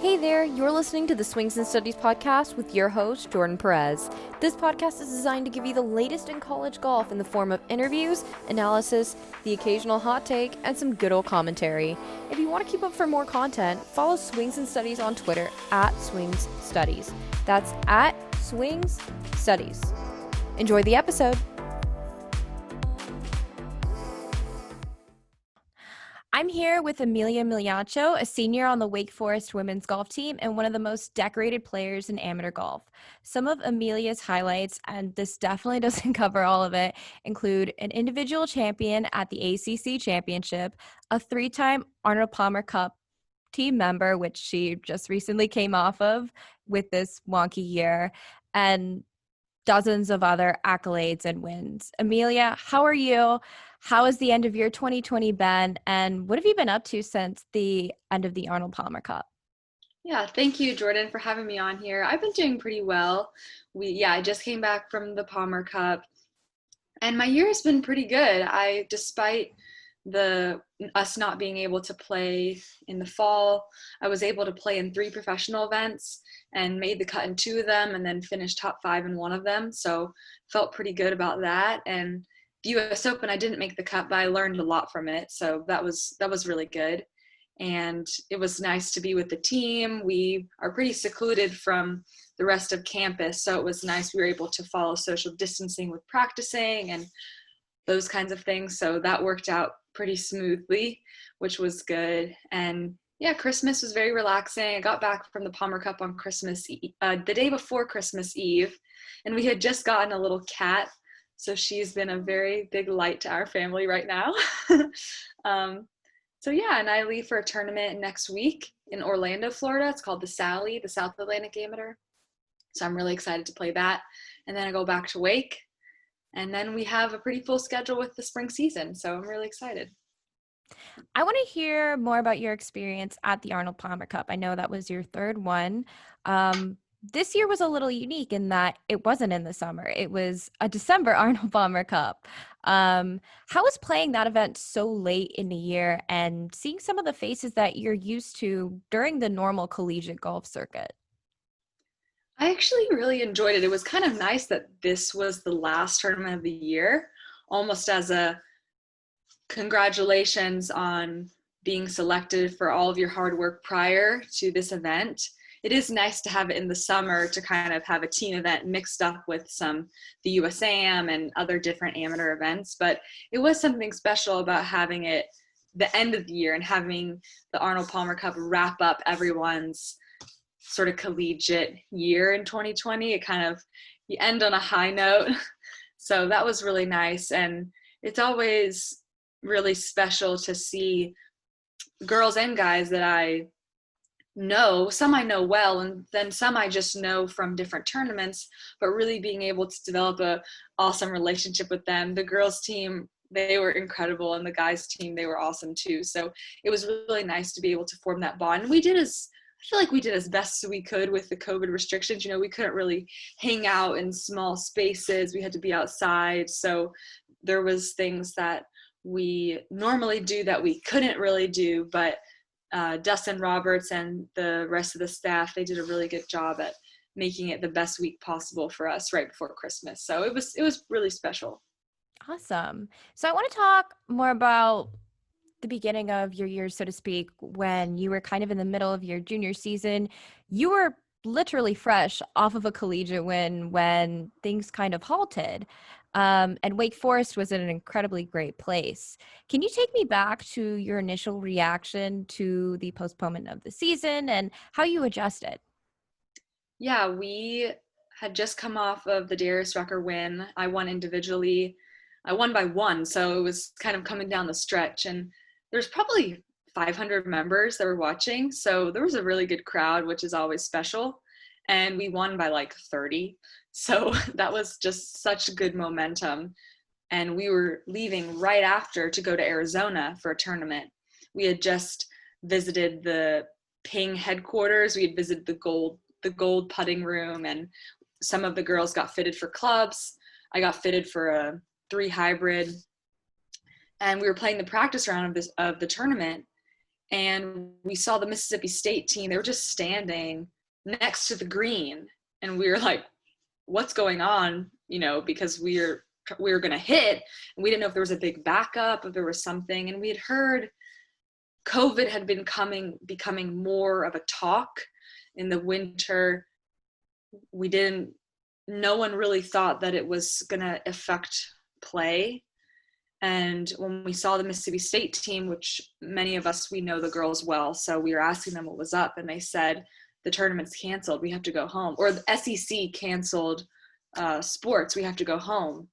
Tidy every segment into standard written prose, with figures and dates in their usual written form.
Hey there, you're listening to the Swings and Studies podcast with your host, Jordan Perez. This podcast is designed to give you the latest in college golf in the form of interviews, analysis, the occasional hot take, and some good old commentary. If you want to keep up for more content, follow Swings and Studies on Twitter at Swings Studies. That's at Swings Studies. Enjoy the episode. I'm here with Emilia Migliaccio, a senior on the Wake Forest women's golf team and one of the most decorated players in amateur golf. Some of Emilia's highlights, and this definitely doesn't cover all of it, include an individual champion at the ACC Championship, a three-time Arnold Palmer Cup team member, which she just recently came off of with this wonky year, and dozens of other accolades and wins. Emilia, how are you? How has the end of your 2020 been? And what have you been up to since the end of the Arnold Palmer Cup? Yeah, thank you, Jordan, for having me on here. I've been doing pretty well. I just came back from the Palmer Cup, and my year has been pretty good. Despite us not being able to play in the fall, I was able to play in 3 professional events and made the cut in 2 of them, and then finished top 5 in 1 of them. So felt pretty good about that. And the U.S. Open, I didn't make the cut, but I learned a lot from it. So that was really good. And it was nice to be with the team. We are pretty secluded from the rest of campus, so it was nice. We were able to follow social distancing with practicing and those kinds of things. So that worked out pretty smoothly, which was good. And yeah, Christmas was very relaxing. I got back from the Palmer Cup on the day before Christmas Eve, and we had just gotten a little cat. So she's been a very big light to our family right now. So yeah, and I leave for a tournament next week in Orlando, Florida. It's called the Sally, the South Atlantic Amateur. So I'm really excited to play that. And then I go back to Wake. And then we have a pretty full schedule with the spring season. So I'm really excited. I want to hear more about your experience at the Arnold Palmer Cup. I know that was your 3rd one. This year was a little unique in that it wasn't in the summer. It was a December Arnold Palmer Cup. How was playing that event so late in the year and seeing some of the faces that you're used to during the normal collegiate golf circuit? I actually really enjoyed it. It was kind of nice that this was the last tournament of the year, almost as a congratulations on being selected for all of your hard work prior to this event. It is nice to have it in the summer to kind of have a team event mixed up with the USAM and other different amateur events, but it was something special about having it the end of the year and having the Arnold Palmer Cup wrap up everyone's sort of collegiate year in 2020. It kind of, you end on a high note. So that was really nice. And it's always really special to see girls and guys that I know. Some I know well, and then some I just know from different tournaments, but really being able to develop a awesome relationship with them. The girls team, they were incredible, and the guys team, they were awesome too. So it was really nice to be able to form that bond. I feel like we did as best as we could with the COVID restrictions. We couldn't really hang out in small spaces. We had to be outside. So there was things that we normally do that we couldn't really do, but Dustin Roberts and the rest of the staff, they did a really good job at making it the best week possible for us right before Christmas. So it was really special. Awesome. So I want to talk more about the beginning of your year, so to speak, when you were kind of in the middle of your junior season. You were literally fresh off of a collegiate win when things kind of halted. And Wake Forest was in an incredibly great place. Can you take me back to your initial reaction to the postponement of the season and how you adjusted? Yeah, we had just come off of the Darius Rucker win. I won individually. I won by 1, so it was kind of coming down the stretch. And there's probably 500 members that were watching, so there was a really good crowd, which is always special. And we won by like 30. So that was just such good momentum. And we were leaving right after to go to Arizona for a tournament. We had just visited the Ping headquarters. We had visited the gold putting room, and some of the girls got fitted for clubs. I got fitted for a 3 hybrid. And we were playing the practice round of the tournament. and we saw the Mississippi State team. They were just standing next to the green, and we were like, what's going on? Because we were going to hit, and we didn't know if there was a big backup, if there was something. And we had heard COVID had been becoming more of a talk in the winter. No one really thought that it was going to affect play. And when we saw the Mississippi State team, which many of us, we know the girls well, so we were asking them what was up, and they said, the tournament's canceled, we have to go home. Or the SEC canceled sports, we have to go home.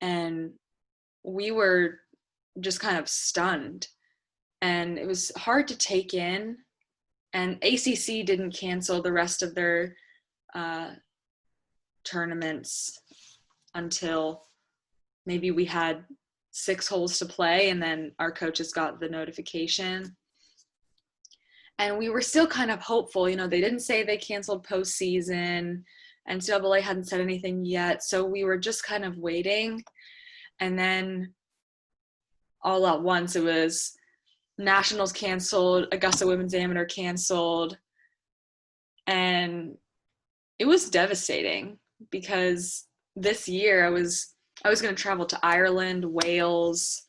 And we were just kind of stunned. And it was hard to take in. And ACC didn't cancel the rest of their tournaments until maybe we had 6 holes to play, and then our coaches got the notification. And we were still kind of hopeful. They didn't say they canceled postseason. NCAA hadn't said anything yet. So we were just kind of waiting. And then all at once, it was Nationals canceled, Augusta Women's Amateur canceled. And it was devastating because this year I was going to travel to Ireland, Wales.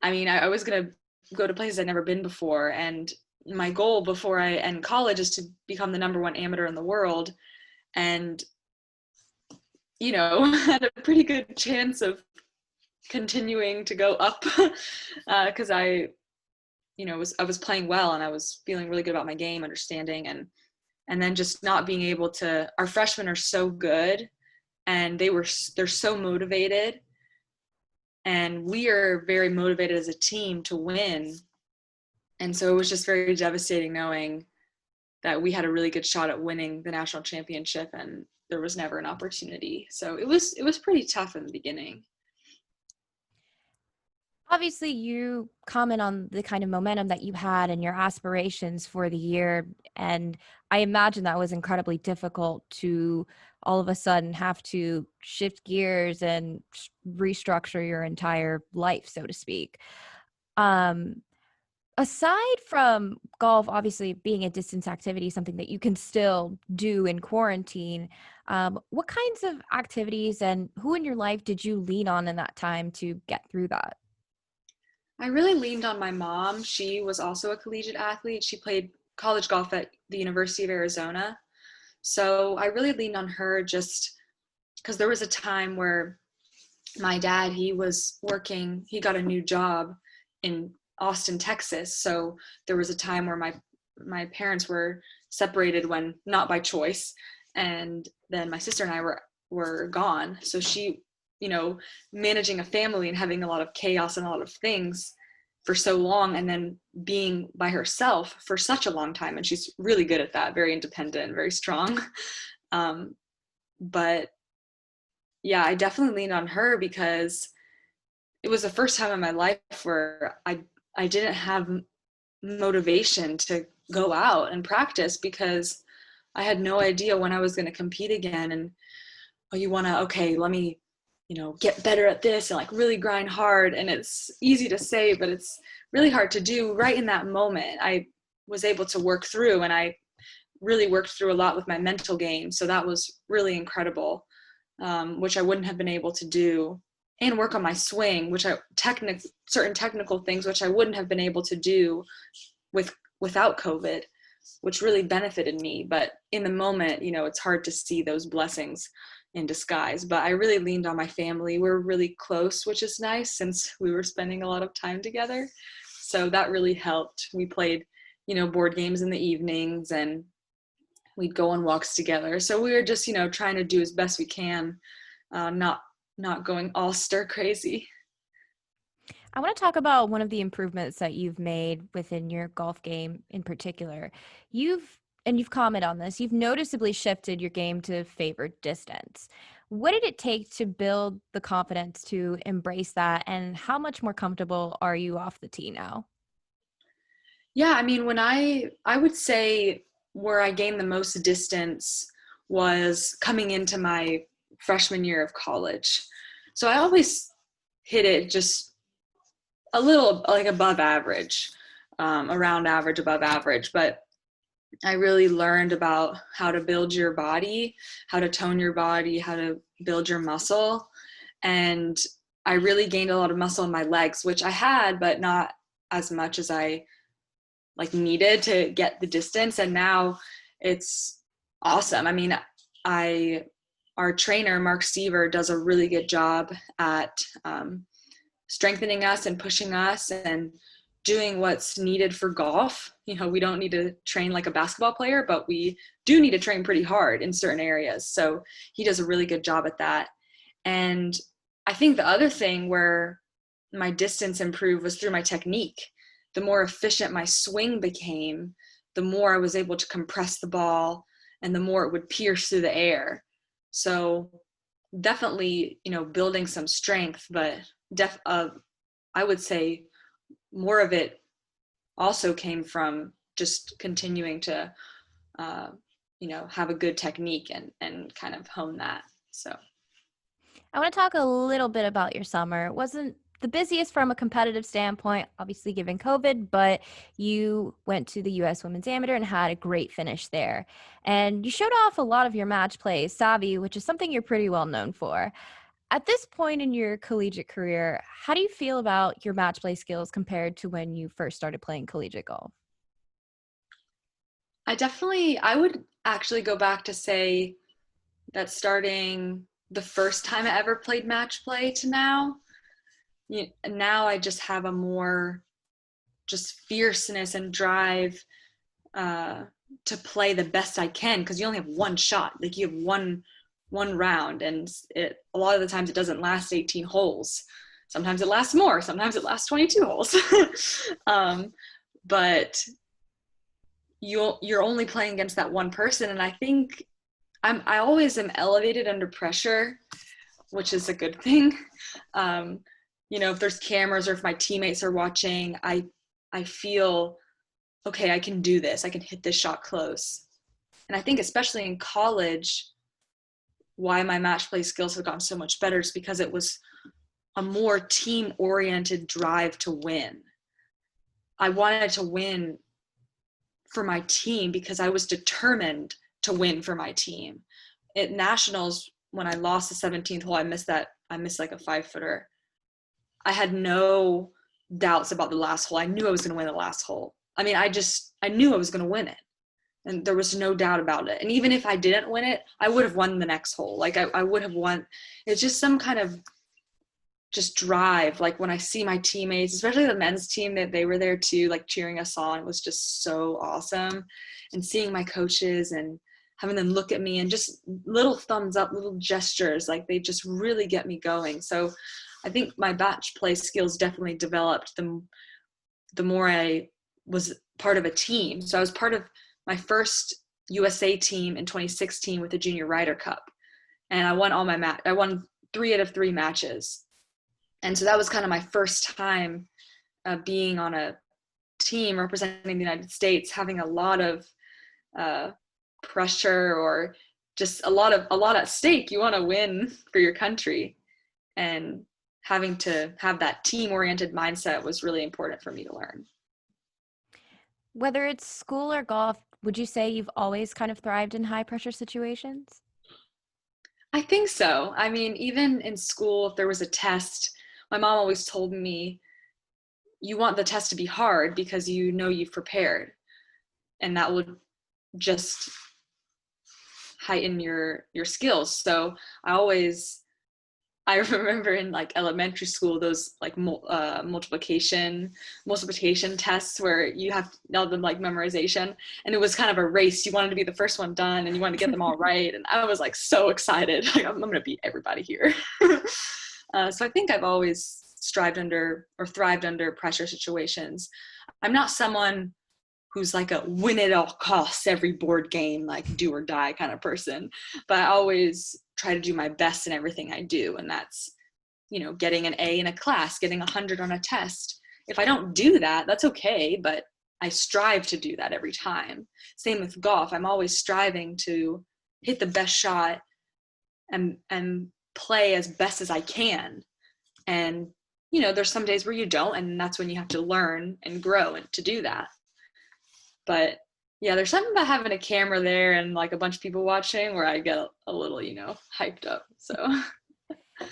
I was going to go to places I'd never been before. And my goal before I end college is to become the #1 amateur in the world. And, had a pretty good chance of continuing to go up because I was playing well, and I was feeling really good about my game, understanding, and then just not being able to. Our freshmen are so good, and they're so motivated, and we are very motivated as a team to win. And so it was just very devastating knowing that we had a really good shot at winning the national championship, and there was never an opportunity. So it was pretty tough in the beginning. Obviously, you comment on the kind of momentum that you had and your aspirations for the year. And I imagine that was incredibly difficult to all of a sudden have to shift gears and restructure your entire life, so to speak. Aside from golf, obviously being a distance activity, something that you can still do in quarantine, what kinds of activities and who in your life did you lean on in that time to get through that? I really leaned on my mom. She was also a collegiate athlete. She played college golf at the University of Arizona. So I really leaned on her just because there was a time where my dad, he got a new job in Austin, Texas. So there was a time where my parents were separated, when not by choice. And then my sister and I were gone. So she, managing a family and having a lot of chaos and a lot of things for so long, and then being by herself for such a long time. And she's really good at that, very independent, very strong. But yeah, I definitely leaned on her because it was the first time in my life where I didn't have motivation to go out and practice because I had no idea when I was going to compete again. And let me, get better at this and like really grind hard. And it's easy to say, but it's really hard to do right in that moment. I was able to work through, and I really worked through a lot with my mental game. So that was really incredible, which I wouldn't have been able to do, and work on my swing, which certain technical things, which I wouldn't have been able to do without COVID, which really benefited me. But in the moment, it's hard to see those blessings in disguise. But I really leaned on my family. We're really close, which is nice since we were spending a lot of time together. So that really helped. We played, board games in the evenings, and we'd go on walks together. So we were just, trying to do as best we can, not going all stir crazy. I want to talk about one of the improvements that you've made within your golf game in particular. You've commented on this, you've noticeably shifted your game to favor distance. What did it take to build the confidence to embrace that? And how much more comfortable are you off the tee now? Yeah, when I would say where I gained the most distance was coming into my freshman year of college. So I always hit it just a little like above average. around average, above average. But I really learned about how to build your body, how to tone your body, how to build your muscle. And I really gained a lot of muscle in my legs, which I had, but not as much as I like needed to get the distance. And now it's awesome. I mean, our trainer, Mark Seaver, does a really good job at strengthening us and pushing us and doing what's needed for golf. You know, we don't need to train like a basketball player, but we do need to train pretty hard in certain areas. So he does a really good job at that. And I think the other thing where my distance improved was through my technique. The more efficient my swing became, the more I was able to compress the ball and the more it would pierce through the air. So definitely, you know, building some strength, but I would say more of it also came from just continuing to, you know, have a good technique and kind of hone that. So I want to talk a little bit about your summer. It wasn't the busiest from a competitive standpoint, obviously given COVID, but you went to the U.S. Women's Amateur and had a great finish there. And you showed off a lot of your match play, savvy, which is something you're pretty well known for. At this point in your collegiate career, how do you feel about your match play skills compared to when you first started playing collegiate golf? I would actually go back to say that starting the first time I ever played match play to now, now I just have a more just fierceness and drive to play the best I can, because you only have one shot. Like you have one round, and a lot of the times it doesn't last 18 holes. Sometimes it lasts more. Sometimes it lasts 22 holes. But you're only playing against that one person, and I think I always am elevated under pressure, which is a good thing. You know, if there's cameras or if my teammates are watching, I feel okay, I can do this. I can hit this shot close. And I think especially in college, why my match play skills have gotten so much better is because it was a more team-oriented drive to win. I wanted to win for my team because I was determined to win for my team. At nationals, when I lost the 17th hole, I missed like a 5-footer. I had no doubts about the last hole. I knew I was going to win the last hole. I mean, I knew I was going to win it. And there was no doubt about it. And even if I didn't win it, I would have won the next hole. Like I would have won. It's just some kind of just drive. Like when I see my teammates, especially the men's team, that they were there too, like cheering us on, it was just so awesome. And seeing my coaches and having them look at me and just little thumbs up, little gestures, like they just really get me going. So I think my match play skills definitely developed the more I was part of a team. So I was part of my first USA team in 2016 with the Junior Ryder Cup. And I won I won 3 out of 3 matches. And so that was kind of my first time being on a team representing the United States, having a lot of pressure or just a lot at stake. You want to win for your country, and having to have that team-oriented mindset was really important for me to learn. Whether it's school or golf, would you say you've always kind of thrived in high pressure situations? I think so. I mean, even in school, if there was a test, my mom always told me, you want the test to be hard because you know you've prepared, and that would just heighten your skills. So I remember in like elementary school, those like multiplication tests where you have all the like memorization, and it was kind of a race. You wanted to be the first one done and you wanted to get them all right. And I was like so excited. Like, I'm going to beat everybody here. So I think I've always thrived under pressure situations. I'm not someone who's like a win at all costs every board game, like do or die kind of person. But I always try to do my best in everything I do. And that's, you know, getting an A in a class, getting 100 on a test. If I don't do that, that's okay. But I strive to do that every time. Same with golf. I'm always striving to hit the best shot and play as best as I can. And, there's some days where you don't, and that's when you have to learn and grow and to do that. But yeah, there's something about having a camera there and like a bunch of people watching where I get a little, hyped up. So I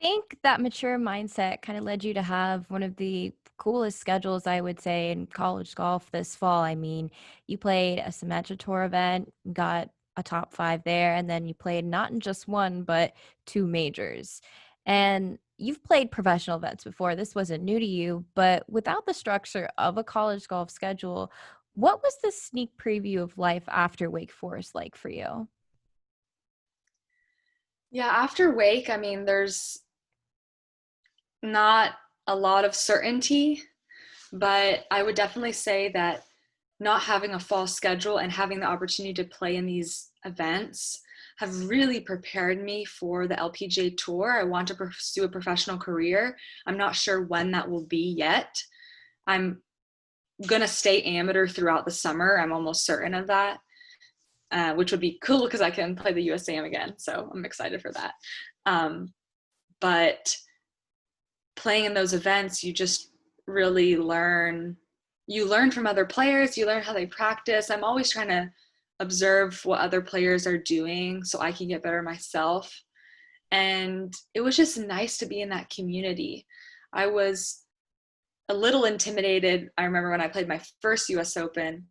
think that mature mindset kind of led you to have one of the coolest schedules, I would say, in college golf this fall. I mean, you played a Symetra Tour event, got a top five there, and then you played not in just one, but two majors. And you've played professional events before. This wasn't new to you, but without the structure of a college golf schedule, what was the sneak preview of life after Wake Forest like for you? yeah, after Wake, I mean, there's not a lot of certainty, but I would definitely say that not having a fall schedule and having the opportunity to play in these events have really prepared me for the LPGA Tour. I want to pursue a professional career. I'm not sure when that will be yet. I'm going to stay amateur throughout the summer. I'm almost certain of that, which would be cool because I can play the USAM again. So I'm excited for that. But playing in those events, you just really learn. You learn from other players. You learn how they practice. I'm always trying to observe what other players are doing so I can get better myself. And it was just nice to be in that community. I was a little intimidated. I remember when I played my first US Open,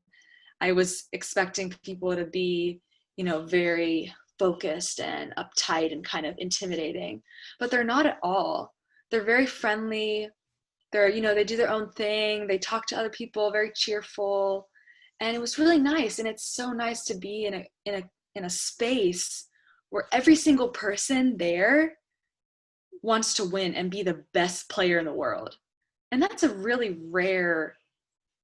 I was expecting people to be, very focused and uptight and kind of intimidating, but they're not at all. They're very friendly. They do their own thing. They talk to other people, very cheerful. And it was really nice. And it's so nice to be in a space where every single person there wants to win and be the best player in the world. And that's a really rare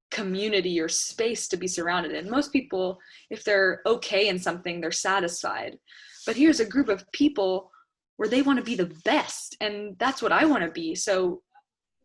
community or space to be surrounded in. Most people, if they're okay in something, they're satisfied. But here's a group of people where they want to be the best. And that's what I want to be. So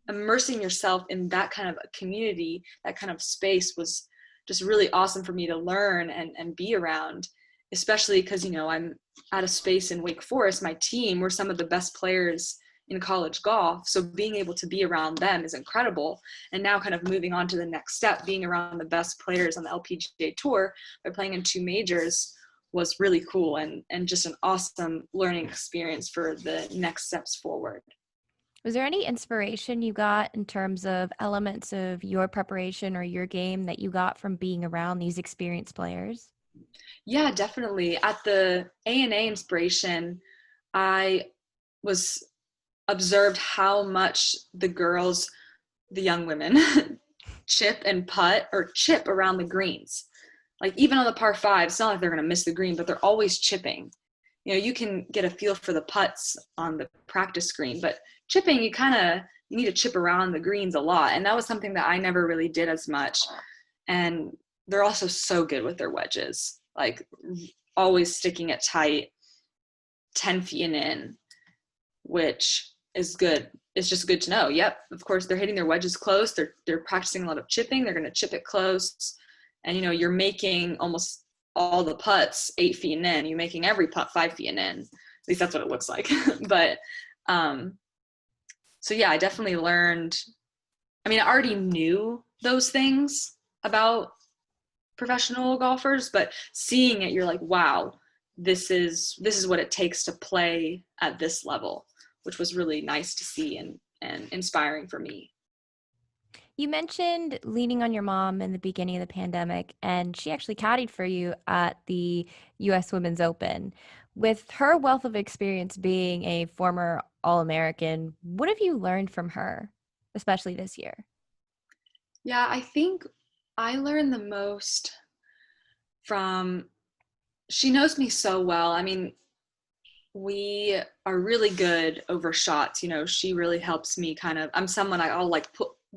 immersing yourself in that kind of a community, that kind of space was just really awesome for me to learn and be around, especially because, I'm at a space in Wake Forest. My team were some of the best players in college golf. So being able to be around them is incredible. And now kind of moving on to the next step, being around the best players on the LPGA Tour by playing in two majors was really cool and just an awesome learning experience for the next steps forward. Was there any inspiration you got in terms of elements of your preparation or your game that you got from being around these experienced players? Yeah, definitely. At the ANA Inspiration, I was observed how much the girls, the young women, chip and putt or chip around the greens. Like even on the par five, it's not like they're going to miss the green, but they're always chipping. You can get a feel for the putts on the practice screen, but chipping, you need to chip around the greens a lot. And that was something that I never really did as much. And they're also so good with their wedges, like always sticking it tight, 10 feet and in, which is good. It's just good to know. Yep, of course, they're hitting their wedges close. They're practicing a lot of chipping. They're going to chip it close. And, you're making almost all the putts 8 feet and in. You're making every putt 5 feet and in. At least that's what it looks like. But so yeah, I definitely learned. I mean, I already knew those things about professional golfers, but seeing it, you're like, wow, this is what it takes to play at this level, which was really nice to see and inspiring for me. You mentioned leaning on your mom in the beginning of the pandemic, and she actually caddied for you at the US Women's Open. With her wealth of experience being a former All American, what have you learned from her, especially this year? Yeah, I think I learned the most from, she knows me so well. I mean, we are really good over shots. She really helps me I'm someone I'll like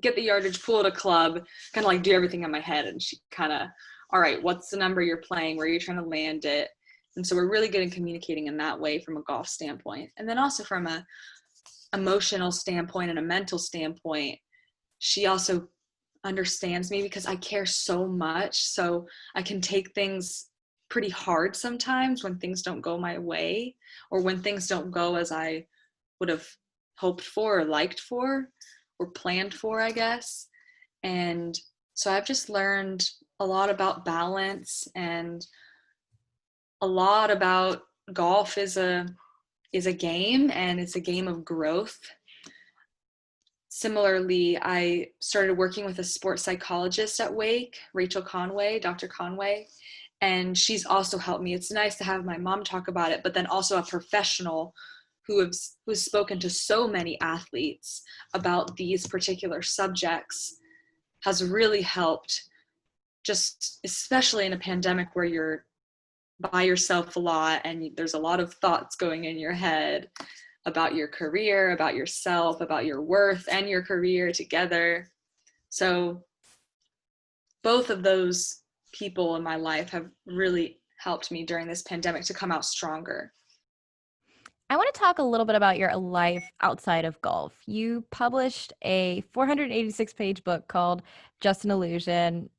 get the yardage, pull at a club, kind of like do everything in my head. And she kind of, all right, what's the number you're playing? Where are you trying to land it? And so we're really good at communicating in that way from a golf standpoint. And then also from a emotional standpoint and a mental standpoint, she also understands me because I care so much. So I can take things pretty hard sometimes when things don't go my way or when things don't go as I would have hoped for or liked for or planned for, I guess. And so I've just learned a lot about balance and a lot about golf is a game, and it's a game of growth. Similarly, I started working with a sports psychologist at Wake, Dr. Conway, and she's also helped me. It's nice to have my mom talk about it, but then also a professional who's spoken to so many athletes about these particular subjects has really helped, just especially in a pandemic where you're by yourself a lot and there's a lot of thoughts going in your head about your career, about yourself, about your worth and your career together. So both of those people in my life have really helped me during this pandemic to come out stronger. I want to talk a little bit about your life outside of golf. You published a 486-page book called Just an Illusion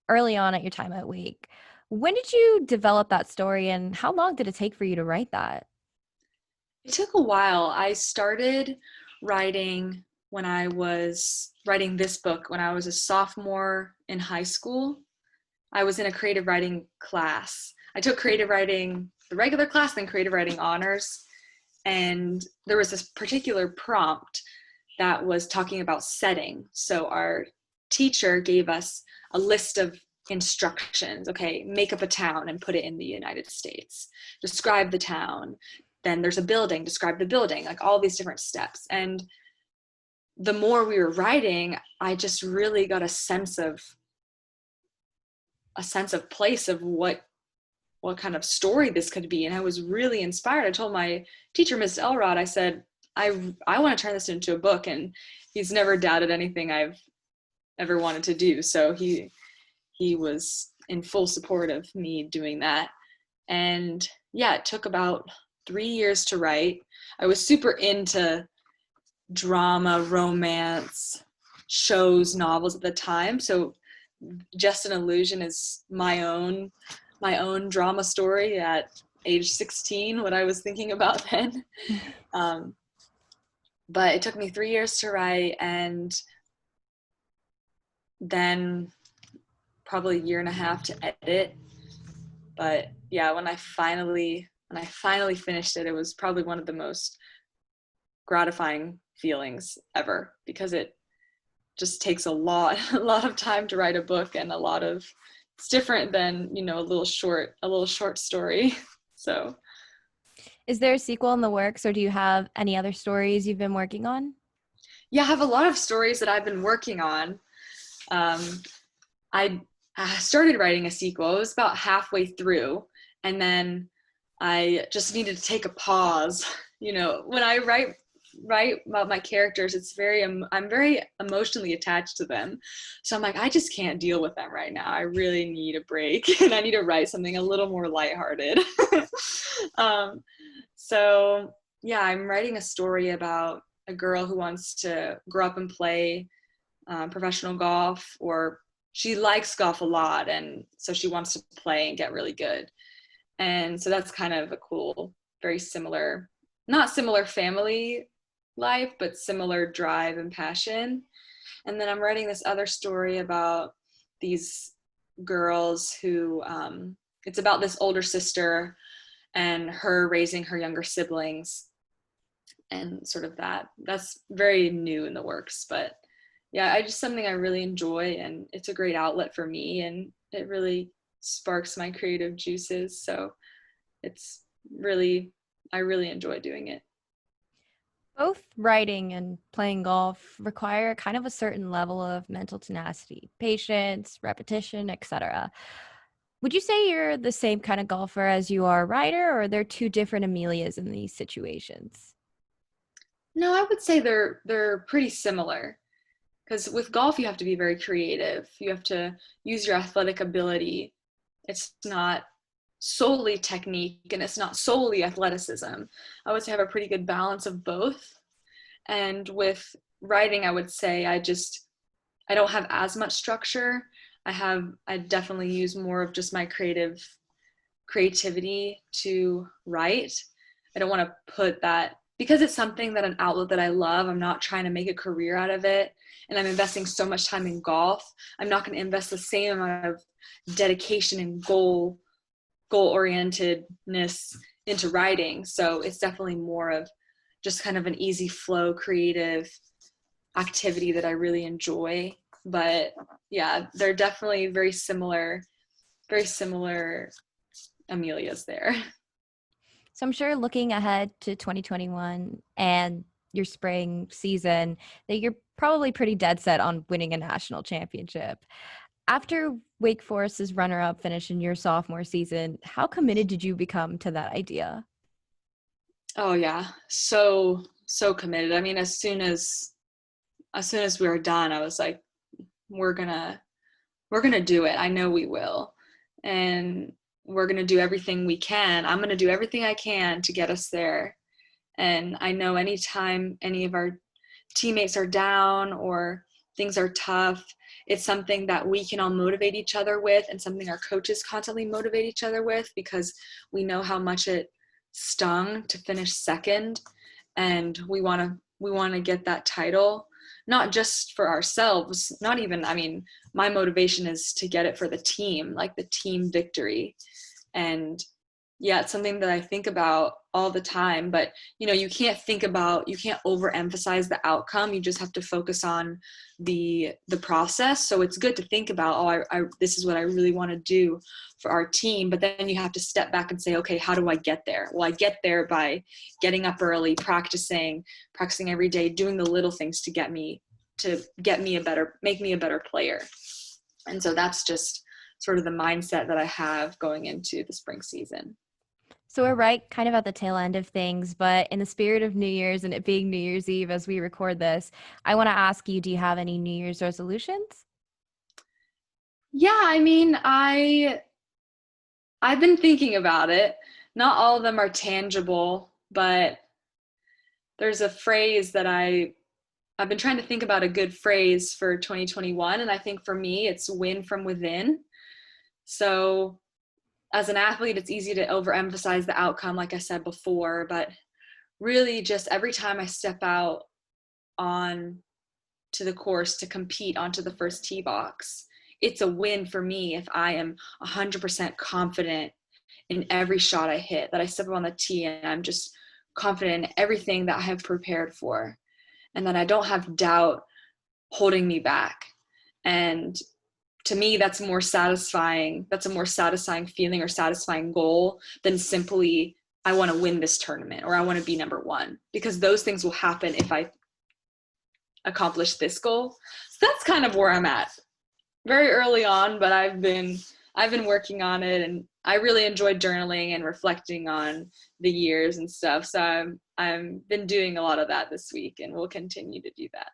early on at your time at Wake. When did you develop that story, and how long did it take for you to write that? It took a while. I started writing this book when I was a sophomore in high school. I was in a creative writing class. I took creative writing, the regular class, then creative writing honors. And there was this particular prompt that was talking about setting. So our teacher gave us a list of instructions. Okay, make up a town and put it in the United States. Describe the town. Then there's a building, describe the building, like all these different steps. And the more we were writing, I just really got a sense of place of what kind of story this could be. And I was really inspired. I told my teacher, Ms. Elrod, I said, I want to turn this into a book. And he's never doubted anything I've ever wanted to do. So he was in full support of me doing that. And yeah, it took about 3 years to write. I was super into drama, romance, shows, novels at the time. So Just an Illusion is my own drama story at age 16, what I was thinking about then. But it took me 3 years to write, and then probably a year and a half to edit. But yeah, when I finally finished it, it was probably one of the most gratifying feelings ever, because it just takes a lot of time to write a book, and it's different than, a little short story. So Is there a sequel in the works, or do you have any other stories you've been working on? yeah, I have a lot of stories that I've been working on. I started writing a sequel. It was about halfway through, and then I just needed to take a pause. When I write about my characters, I'm very emotionally attached to them. So I'm like, I just can't deal with them right now. I really need a break, and I need to write something a little more lighthearted. So yeah, I'm writing a story about a girl who wants to grow up and play professional golf, or she likes golf a lot, and so she wants to play and get really good. And so that's kind of a cool, very similar, not similar family life, but similar drive and passion. And then I'm writing this other story about these girls who, it's about this older sister and her raising her younger siblings, and sort of that's very new in the works. But yeah, I just something I really enjoy, and it's a great outlet for me, and it really sparks my creative juices. So I really enjoy doing it. Both writing and playing golf require kind of a certain level of mental tenacity, patience, repetition, etc. Would you say you're the same kind of golfer as you are a writer, or are there two different Emilias in these situations? No, I would say they're pretty similar, because with golf you have to be very creative. You have to use your athletic ability. It's not solely technique, and it's not solely athleticism. I would say I have a pretty good balance of both. And with writing, I would say I don't have as much structure. I definitely use more of just my creativity to write. I don't want to put that because it's something that an outlet that I love, I'm not trying to make a career out of it, and I'm investing so much time in golf, I'm not going to invest the same amount of dedication and goal orientedness into writing. So it's definitely more of just kind of an easy flow creative activity that I really enjoy. But yeah, they're definitely very similar Emilias there. So I'm sure looking ahead to 2021 and your spring season, that you're probably pretty dead set on winning a national championship. After Wake Forest's runner-up finish in your sophomore season, how committed did you become to that idea? Oh yeah, so committed. I mean, as soon as we were done, I was like, we're gonna do it. I know we will, and we're gonna do everything we can. I'm gonna do everything I can to get us there. And I know anytime any of our teammates are down or things are tough, it's something that we can all motivate each other with, and something our coaches constantly motivate each other with, because we know how much it stung to finish second, and we want to get that title, not just for ourselves, not even, I mean, my motivation is to get it for the team, like the team victory. And yeah, it's something that I think about all the time. But you can't overemphasize the outcome. You just have to focus on the process. So it's good to think about, this is what I really want to do for our team. But then you have to step back and say, okay, how do I get there? Well, I get there by getting up early, practicing every day, doing the little things to make me a better player. And so that's just sort of the mindset that I have going into the spring season. So we're right kind of at the tail end of things, but in the spirit of New Year's and it being New Year's Eve as we record this, I want to ask you, do you have any New Year's resolutions? Yeah, I mean, I've been thinking about it. Not all of them are tangible, but there's a phrase that I've been trying to think about, a good phrase for 2021, and I think for me it's win from within. So as an athlete, it's easy to overemphasize the outcome, like I said before, but really just every time I step out on to the course to compete onto the first tee box, it's a win for me if I am 100% confident in every shot I hit, that I step up on the tee and I'm just confident in everything that I have prepared for, and that I don't have doubt holding me back. And to me, that's more satisfying. That's a more satisfying feeling or satisfying goal than simply, I want to win this tournament or I want to be number one, because those things will happen if I accomplish this goal. So that's kind of where I'm at. Very early on, but I've been working on it, and I really enjoy journaling and reflecting on the years and stuff. So I'm been doing a lot of that this week, and we'll continue to do that.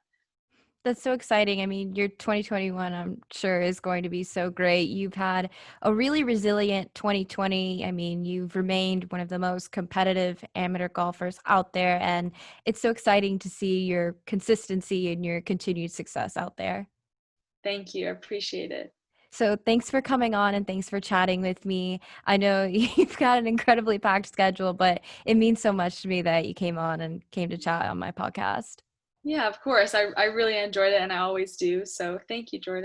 That's so exciting. I mean, your 2021, I'm sure, is going to be so great. You've had a really resilient 2020. I mean, you've remained one of the most competitive amateur golfers out there, and it's so exciting to see your consistency and your continued success out there. Thank you. I appreciate it. So thanks for coming on and thanks for chatting with me. I know you've got an incredibly packed schedule, but it means so much to me that you came on and came to chat on my podcast. Yeah, of course. I really enjoyed it, and I always do. So thank you, Jordan.